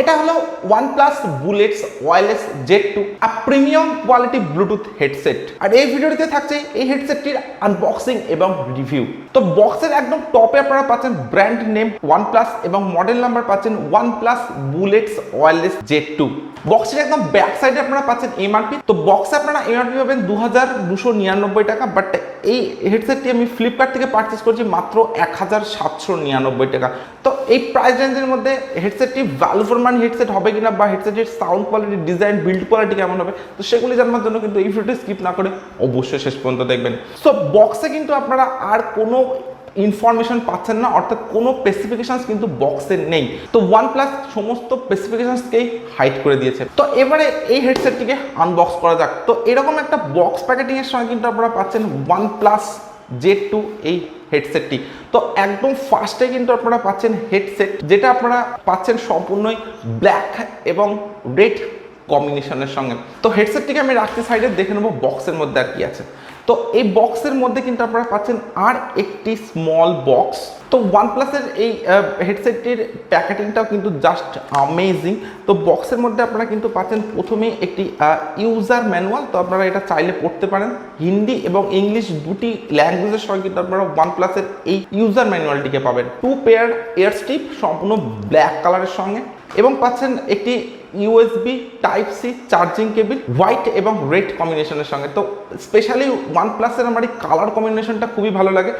এটা হলো OnePlus bullets wireless Z2, আ premium quality Bluetooth headset. আর এই ভিডিওটিতে থাকছে এই হেডসেটটির আনবক্সিং এবং রিভিউ। তো বক্সের একদম টপে আপনারা পাচ্ছেন ব্র্যান্ড নেম OnePlus এবং মডেল নাম্বার পাচ্ছেন OnePlus বুলেটস ওয়্যারলেস Z2। বক্সের একদম ব্যাক সাইডে আপনারা পাচ্ছেন এমআরপি। তো বক্সে আপনারা এমআরপি পাবেন 2299 টাকা, বাট এই হেডসেটটি আমি ফ্লিপকার্ট থেকে পারচেস করছি মাত্র 1799 টাকা। তো এই প্রাইস রেঞ্জের মধ্যে হেডসেটটি ভ্যালু ফর মানি হেডসেট হবে কিনা বা হেডসেটের sound quality, design, build quality কেমন হবে, তো সেগুলি জানার জন্য কিন্তু এই ভিডিওটি স্কিপ না করে অবশ্যই শেষ পর্যন্ত দেখবেন। সো বক্সে কিন্তু আপনারা আর কোনো ইনফরমেশন পাচ্ছেন না, অর্থাৎ কোনো স্পেসিফিকেশনস কিন্তু বক্সে নেই। তো OnePlus সমস্ত স্পেসিফিকেশনসকেই হাইড করে দিয়েছে। তো এবারে এই হেডসেটটিকে আনবক্স করা যাক। তো এরকম একটা বক্স প্যাকেটিং এর সঙ্গে কিন্তু আপনারা পাচ্ছেন OnePlus Z2 এই হেডসেটটি। তো একদম ফার্স্টে কিন্তু আপনারা পাচ্ছেন হেডসেট, যেটা আপনারা পাচ্ছেন সম্পূর্ণই ব্ল্যাক এবং রেড কম্বিনেশনের সঙ্গে। তো হেডসেটটিকে আমি রাখছি সাইডে, দেখে নেবো বক্সের মধ্যে আর কি আছে। তো এই বক্সের মধ্যে কিন্তু আপনারা পাচ্ছেন আর একটি স্মল বক্স। তো OnePlus-এর এই হেডসেটটির প্যাকেটিংটাও কিন্তু জাস্ট অ্যামেজিং। তো বক্সের মধ্যে আপনারা কিন্তু পাচ্ছেন প্রথমেই একটি ইউজার ম্যানুয়াল। তো আপনারা এটা চাইলে পড়তে পারেন, হিন্দি এবং ইংলিশ দুটি ল্যাঙ্গুয়েজের সঙ্গে কিন্তু আপনারা OnePlus-এর এই ইউজার ম্যানুয়ালটিকে পাবেন। 2 পেয়ার এয়ার স্ট্রিপ সম্পূর্ণ ব্ল্যাক কালারের সঙ্গে, এবং পাচ্ছেন একটি USB Type-C charging cable white এবং রেড কম্বিনেশনের সঙ্গে। তো স্পেশালি OnePlus-এর আমার এই কালার কম্বিনেশনটা খুবই ভালো লাগে,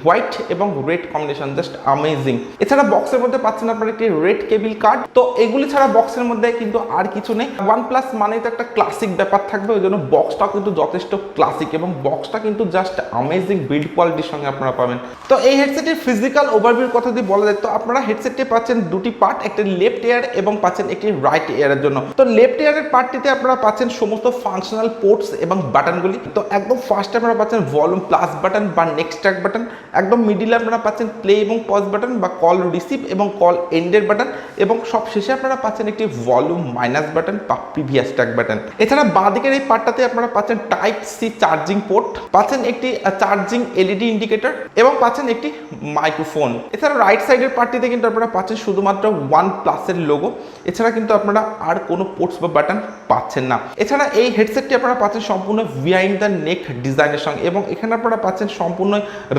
হোয়াইট এবং রেড কম্বিনেশন জাস্ট অ্যামেজিং। এছাড়া বক্সের মধ্যে পাচ্ছেন আপনারা একটি রেড কেবিল কার্ড। তো এগুলি ছাড়া বক্সের মধ্যে কিন্তু আর কিছু নেই। OnePlus মানে তো একটা ক্লাসিক ব্যাপার থাকবে, ওই জন্য বক্সটাও কিন্তু যথেষ্ট ক্লাসিক এবং বক্সটা কিন্তু জাস্ট অ্যামেজিং বিল্ড কোয়ালিটির সঙ্গে আপনারা পাবেন। তো এই হেডসেটের ফিজিক্যাল ওভারভিউর কথা যদি বলা যায়, তো আপনারা হেডসেটটি পাচ্ছেন দুটি পার্ট, একটি লেফট এয়ার এবং পাচ্ছেন একটি রাইট এয়ারের জন্য। তো লেফট এয়ারের পার্টটিতে আপনারা পাচ্ছেন সমস্ত ফাংশনাল পোর্টস এবং বাটনগুলি। তো একদম ফার্স্টে আপনারা পাচ্ছেন ভলিউম প্লাস বাটন বা নেক্সট ট্র্যাক বাটন, একদম মিডিলে আপনারা পাচ্ছেন প্লে এবং পজ বাটন বা কল রিসিভ এবং কল এন্ডের বাটন, এবং সব শেষে আপনারা পাচ্ছেন একটি ভলিউম মাইনাস বাটন বা প্রিভিয়াস ট্র্যাক বাটন। এছাড়া বাঁ দিকের এই পার্টটাতে আপনারা পাচ্ছেন Type-C চার্জিং পোর্ট, পাচ্ছেন একটি চার্জিং এলইডি ইন্ডিকেটর এবং পাচ্ছেন একটি মাইক্রোফোন। এছাড়া রাইট সাইডের পার্টটিতে কিন্তু আপনারা পাচ্ছেন শুধুমাত্র OnePlus-এর লোগো। এছাড়া কিন্তু আপনারা আর কোনো পোর্টস বা বাটন পাচ্ছেন না। এছাড়া এই হেডসেটটি আপনারা পাচ্ছেন সম্পূর্ণ বিহাইন্ড দ্য নেক ডিজাইনের সঙ্গে, এবং এখানে আপনারা পাচ্ছেন সম্পূর্ণ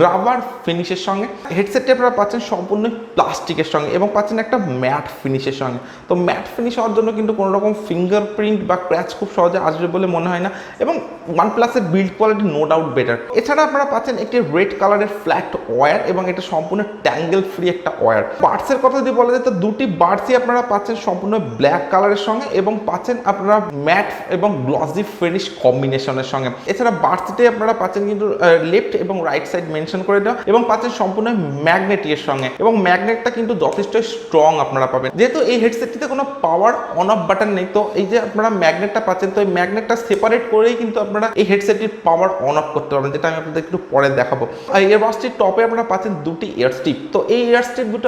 রাবার ফিনিশের সঙ্গে। হেডসেটটি আপনারা পাচ্ছেন সম্পূর্ণ প্লাস্টিকের সঙ্গে এবং পাচ্ছেন একটা ম্যাট ফিনিশের সঙ্গে। তো ম্যাট ফিনিশ হওয়ার জন্য কিন্তু কোনো রকম ফিঙ্গারপ্রিন্ট বা ক্র্যাচ খুব সহজে আসবে বলে মনে হয় না, এবং OnePlus-এর build quality no doubt better. এছাড়া আপনারা পাচ্ছেন একটি রেড কালারের ফ্ল্যাট ওয়্যার এবং এটা সম্পূর্ণ ট্যাঙ্গেল ফ্রি একটা ওয়্যার। বার্ডসের কথা যদি বলা যায়, তো দুটি বার্ডসই আপনারা পাচ্ছেন সম্পূর্ণ ব্ল্যাক কালারের সঙ্গে এবং পাচ্ছেন আপনারা ম্যাট এবং গ্লসি ফিনিশ কম্বিনেশনের সঙ্গে। এছাড়া বার্ডসটি আপনারা পাচ্ছেন কিন্তু লেফট এবং রাইট সাইড মেনশন করে দেওয়া, এবং পাচ্ছেন সম্পূর্ণ ম্যাগনেটের সঙ্গে, এবং ম্যাগনেটটা কিন্তু যথেষ্ট স্ট্রং আপনারা পাবেন। যেহেতু এই হেডসেটটিতে কোনো পাওয়ার অন অফ বাটন নেই, তো এই যে আপনারা ম্যাগনেটটা পাচ্ছেন, তো এই ম্যাগনেটটা সেপারেট করেই কিন্তু আপনারা এই হেডসেটটির পাওয়ার অন অফ করতে পারবেন, যেটা আমি আপনাদের একটু পরে দেখাবো। আর ইয়ারবাডসটির টপে আপনারা পাচ্ছেন দুটি এয়ার স্ট্রিপ। তো এই এয়ার স্ট্রিপ দুটো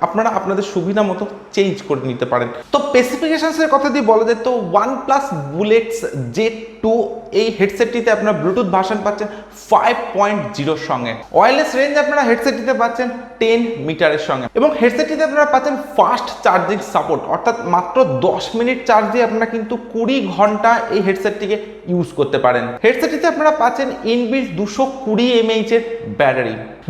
আপনারা আপনাদের সুবিধা মতো চেঞ্জ করে নিতে পারেন। তো স্পেসিফিকেশনসের কথা দিয়ে বলা যায়, তো OnePlus বুলেটস Z2 এই হেডসেটটিতে আপনারা ব্লুটুথ ভার্সন পাচ্ছেন 5.0 সঙ্গে। ওয়্যারলেস রেঞ্জ আপনারা হেডসেটটিতে পাচ্ছেন 10 মিটারের সঙ্গে, এবং হেডসেটটিতে আপনারা পাচ্ছেন ফাস্ট চার্জিং সাপোর্ট, অর্থাৎ মাত্র 10 মিনিট চার্জ দিয়ে আপনারা কিন্তু 20 ঘন্টা এই হেডসেটটিকে ইউজ করতে পারেন। হেডসেটটিতে আপনারা পাচ্ছেন ইনবিল্ট 220 mAh এর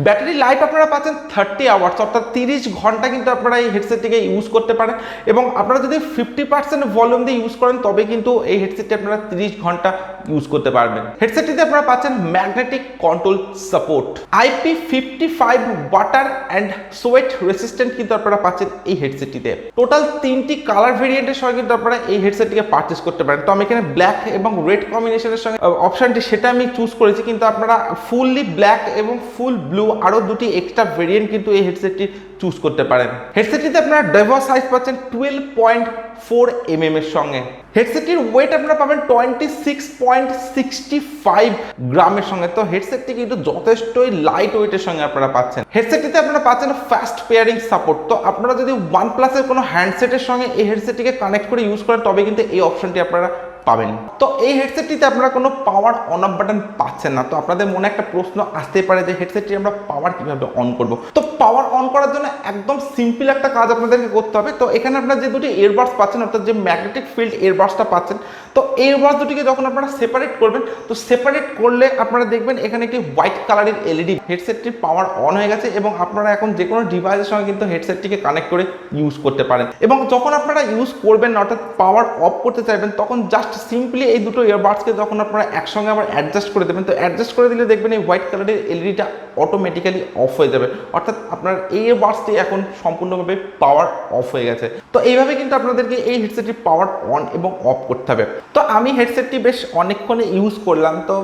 ব্যাটারি লাইফ আপনারা পাচ্ছেন 30 আওয়ার্স, অর্থাৎ 30 ঘন্টা কিন্তু আপনারা এই হেডসেটটিকে ইউজ করতে পারেন। এবং আপনারা যদি 50% ভলিউম দিয়ে ইউজ করেন তবে কিন্তু এই হেডসেটটি আপনারা 30 ঘন্টা ইউজ করতে পারবেন। হেডসেটটিতে আপনারা পাচ্ছেন magnetic control support, IP55 water and sweat resistant কিন্তু আপনারা পাচ্ছেন এই হেডসেটটিতে। টোটাল 3টি কালার ভেরিয়েন্টের সঙ্গে কিন্তু আপনারা এই হেডসেটটিকে পারচেস করতে পারেন। তো আমি এখানে ব্ল্যাক এবং রেড কম্বিনেশনের সঙ্গে অপশনটি সেটা আমি চুজ করেছি, কিন্তু আপনারা ফুললি ব্ল্যাক এবং ফুল ব্লু আরো দুটি এক্সট্রা ভেরিয়েন্ট কিন্তু এই হেডসেটটি চুজ করতে পারেন। হেডসেটটিতে আপনারা ডাইভার্স সাইজ পাচ্ছেন 12.4 mm এর সঙ্গে। হেডসেটটির ওয়েট আপনারা পাবেন 26.65 গ্রামের সঙ্গে। তো হেডসেটটি কিন্তু যথেষ্টই লাইট ওয়েটের সঙ্গে আপনারা পাচ্ছেন। হেডসেটটিতে আপনারা পাচ্ছেন ফাস্ট পেয়ারিং সাপোর্ট। তো আপনারা যদি OnePlus-এর কোনো হ্যান্ডসেটের সঙ্গে এই হেডসেটটিকে কানেক্ট করে ইউজ করেন তবে কিন্তু এই অপশনটি আপনারা পাবেন। তো এই হেডসেটটিতে আপনারা কোনো পাওয়ার অন অফ বাটন পাচ্ছেন না। তো আপনাদের মনে একটা প্রশ্ন আসতে পারে যে হেডসেটটি আমরা পাওয়ার কিভাবে অন করব। তো পাওয়ার অন করার জন্য একদম সিম্পল একটা কাজ আপনাদেরকে করতে হবে। তো এখানে আপনারা যে দুটি ইয়ারবাডস পাচ্ছেন, অর্থাৎ যে ম্যাগনেটিক ফিল্ড ইয়ারবাডসটা পাচ্ছেন, তো এই ইয়ারবাডস দুটিকে যখন আপনারা সেপারেট করবেন, তো সেপারেট করলে আপনারা দেখবেন এখানে একটি হোয়াইট কালারের এলইডি, হেডসেটটির পাওয়ার অন হয়ে গেছে এবং আপনারা এখন যে কোনো ডিভাইসের সঙ্গে কিন্তু হেডসেটটিকে কানেক্ট করে ইউজ করতে পারেন। এবং যখন আপনারা ইউজ করবেন না, অর্থাৎ পাওয়ার অফ করতে চাইবেন, তখন জাস্ট সিম্পলি এই দুটো ইয়ারবাডসকে যখন আপনারা একসঙ্গে আবার অ্যাডজাস্ট করে দেবেন, তো অ্যাডজাস্ট করে দিলে দেখবেন এই হোয়াইট কালারের এলইডিটা অটোমেটিক্যালি অফ হয়ে যাবে, অর্থাৎ আপনার এই ইয়ারবাডসটি এখন সম্পূর্ণভাবে পাওয়ার অফ হয়ে গেছে। তো এইভাবে কিন্তু আপনাদেরকে এই হেডসেটটি পাওয়ার অন এবং অফ করতে হবে। তো আমি হেডসেটটি বেশ অনেকক্ষণে ইউজ করলাম। তো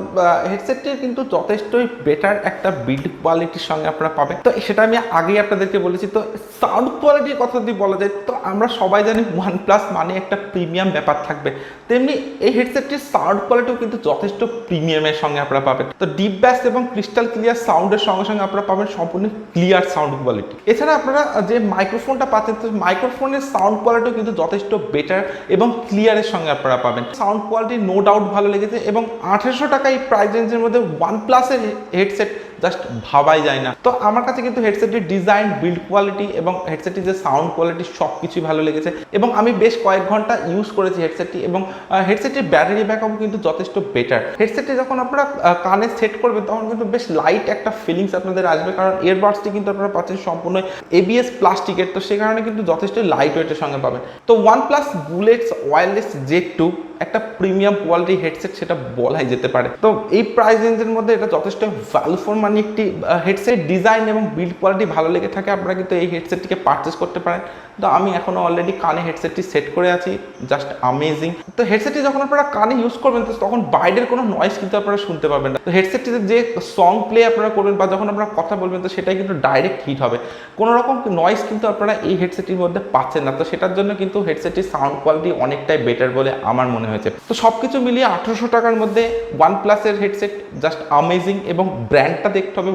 হেডসেটটির কিন্তু যথেষ্টই বেটার একটা বিল্ড কোয়ালিটির সঙ্গে আপনারা পাবেন। তো সেটা আমি আগেই আপনাদেরকে বলেছি। তো সাউন্ড কোয়ালিটির কথা যদি বলা যায়, তো আমরা সবাই জানি OnePlus মানে একটা প্রিমিয়াম ব্যাপার থাকবে, তেমনি এই হেডসেটটির সাউন্ড কোয়ালিটিও কিন্তু যথেষ্ট প্রিমিয়ামের সঙ্গে আপনারা পাবেন। তো ডিপ ব্যাস এবং ক্রিস্টাল ক্লিয়ার সাউন্ডের সঙ্গে সঙ্গে আপনারা পাবেন সম্পূর্ণ ক্লিয়ার সাউন্ড কোয়ালিটি। এছাড়া আপনারা যে মাইক্রোফোনটা পাচ্ছেন, তো মাইক্রোফোনের সাউন্ড কোয়ালিটিও কিন্তু যথেষ্ট বেটার এবং ক্লিয়ারের সঙ্গে আপনারা পাবেন। সাউন্ড কোয়ালিটি নো ডাউট ভালো লেগেছে এবং 1800 টাকা এই প্রাইস রেঞ্জের মধ্যে OnePlus-এর হেডসেট জাস্ট ভাবাই যায় না। তো আমার কাছে কিন্তু হেডসেটটির ডিজাইন, বিল্ড কোয়ালিটি এবং হেডসেটটির যে সাউন্ড কোয়ালিটি সব কিছুই ভালো লেগেছে এবং আমি বেশ কয়েক ঘন্টা ইউজ করেছি হেডসেটটি এবং হেডসেটটির ব্যাটারি ব্যাকআপ কিন্তু যথেষ্ট বেটার। হেডসেটটি যখন আপনারা কানে সেট করবেন তখন কিন্তু বেশ লাইট একটা ফিলিংস আপনাদের আসবে, কারণ ইয়ারবাডসটি কিন্তু আপনারা পাচ্ছেন সম্পূর্ণ ABS প্লাস্টিকের, তো সে কারণে কিন্তু যথেষ্ট লাইট ওয়েটের সঙ্গে পাবেন। তো OnePlus বুলেটস ওয়্যারলেস জেড 2 একটা প্রিমিয়াম কোয়ালিটি হেডসেট, সেটা বলাই যেতে পারে। তো এই প্রাইস রেঞ্জের মধ্যে এটা যথেষ্ট ভ্যালু ফর মানি একটি হেডসেট। ডিজাইন এবং বিল্ড কোয়ালিটি ভালো লেগে থাকে আপনারা কিন্তু এই হেডসেটটিকে পারচেস করতে পারেন। তো আমি এখনো অলরেডি কানে হেডসেটটি সেট করে আছি, জাস্ট অ্যামেজিং। তো হেডসেটটি যখন আপনারা কানে ইউজ করবেন, তো তখন বাইরের কোনো নয়েজ কিন্তু আপনারা শুনতে পাবেন না। তো হেডসেটটিতে যে সং প্লে আপনারা করবেন বা যখন আপনারা কথা বলবেন, তো সেটাই কিন্তু ডাইরেক্ট হিট হবে, কোনো রকম নয়েজ কিন্তু আপনারা এই হেডসেটটির মধ্যে পাচ্ছেন না। তো সেটার জন্য কিন্তু হেডসেটটির সাউন্ড কোয়ালিটি অনেকটাই বেটার বলে আমার মনে হয়েছে। তো সবকিছু মিলিয়ে 1800 টাকার মধ্যে OnePlus-এর হেডসেট জাস্ট অ্যামেজিং এবং ব্র্যান্ডটা দেখতে হবে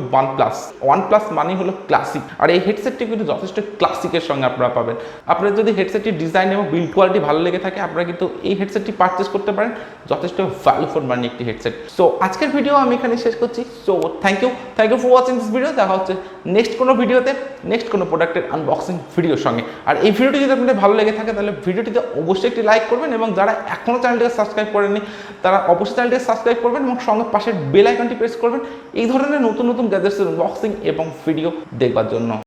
OnePlus মানে হলো ক্লাসিক, আর এই হেডসেটটি কিন্তু যথেষ্ট ক্লাসিকের সঙ্গে আপনারা পাবেন। আপনার যদি হেডসেটটির ডিজাইন এবং বিল্ড কোয়ালিটি ভালো লেগে থাকে, আপনারা কিন্তু এই হেডসেটটি পারচেস করতে পারেন, যথেষ্ট ভ্যালু ফর মানি একটি হেডসেট। সো আজকের ভিডিও আমি এখানে শেষ করছি। So thank you for watching this video. দেখা হচ্ছে নেক্সট কোনো ভিডিওতে, নেক্সট কোনো প্রোডাক্টের আনবক্সিং ভিডিওর সঙ্গে। আর এই ভিডিওটি যদি আপনাদের ভালো লেগে থাকে, তাহলে ভিডিওটিতে অবশ্যই একটি লাইক করবেন এবং যারা এখনও চ্যানেলটিকে সাবস্ক্রাইব করেননি, তারা অবশ্যই চ্যানেলটিকে সাবস্ক্রাইব করবেন এবং সঙ্গে পাশের বেল আইকনটি প্রেস করবেন এই ধরনের নতুন নতুন গ্যাজেটসের আনবক্সিং এবং ভিডিও দেখবার জন্য।